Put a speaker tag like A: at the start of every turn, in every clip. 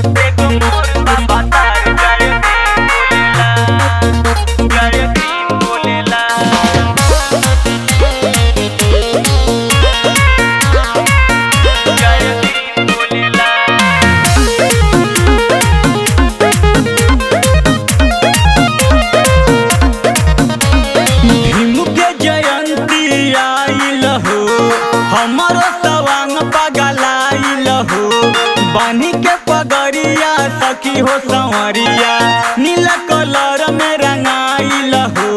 A: एगो मोर बाबा तार जय भीम बोलेला जय भीम बोलेला। भीम के जयंती आइल हो, हमारो सवांग पगलाइल हो। बानी के पगड़िया सखी हो संवरिया, नीला कलर में रंगाइल हो,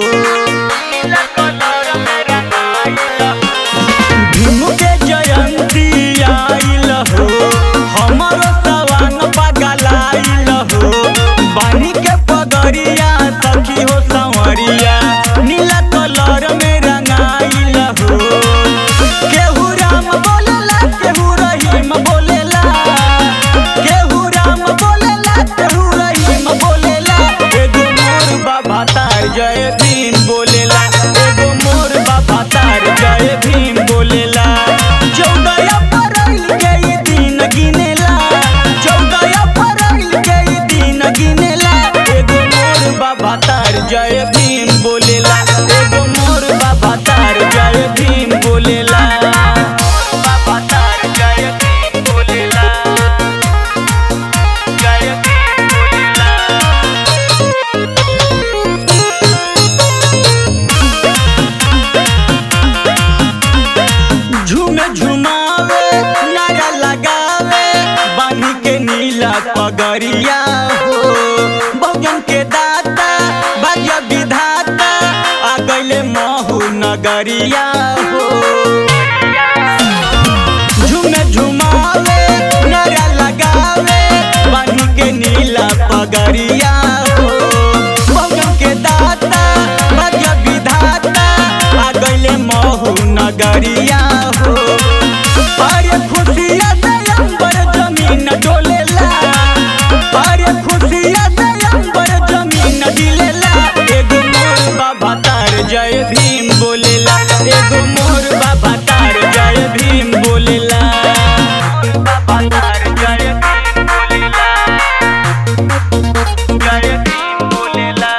A: नीला कलर में रंगाइल हो। भीम के जयंती आइल हो, हमारो सवांग पगलाइल हो। बानी के पगड़िया सखी हो संवरिया, नीला कलर में रंगाइल हो। केहू राम बोलेला केहू रहीम बोलेला, केहू राम बोलेला केहू रहीम बोलेला। एगो मोर बाबा तार जय भीम बोलेला, एगो मोर बाबा तार जय भीम बोलेला। 14 अप्रैल के ई दिन गिनेला, 14 अप्रैल के ई दिन गिनेला। एगो मोर बाबा तार जय भीम बोलेला, एगो मोर बाबा तार जय भीम बोलेला। बाबा तार जय भीम बोलेला, जय भीम बोलेला। झूमे झुमावे नारा लगावे, बानी के नीला पगड़िया हो। भजन के दाता भाग्य विधाता, आ गइले महू नगरिया हो। झूमे झुमावे नारा लगावे, बानी के नीला पगड़िया हो। भजन के दाता भाग्य विधाता, आ गइले महू नगरिया हो। अरे खुशिया से अंबर जमीन डोलेला, अरे खुशिया से अंबर जमीन डोलेला। एगो मोर बाबा तार जय भीम बोलेला, एगो मोर बाबा तार जय भीम बोलेला। बाबा तार जय भीम बोलेला, जय भीम बोलेला।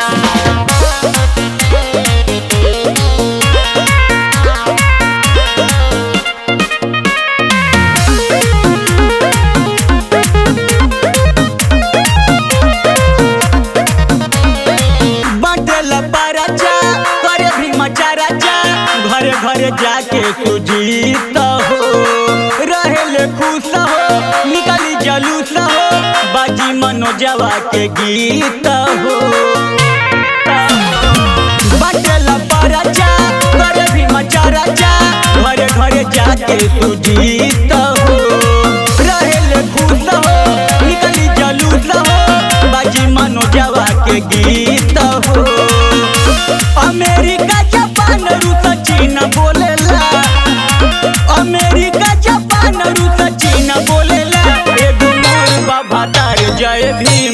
A: बाटेला परचा करे भीम चरचा, घरे घरे जाके सुजीत हो। रहेले खुश हो निकली जलूस हो, बाजी मनोजवा के गीत हो। बाटेला परचा करे भीम चरचा, घरे घरे जाके सुजीत हो। रहेले खुश हो निकली जलूस हो, बाजी मनोजवा के गीत हो। अमेरिका जापान रूस चीन बोलेला, अमेरिका जापान रूस चीन बोलेला। एगो मोर बाबा तार जय भीम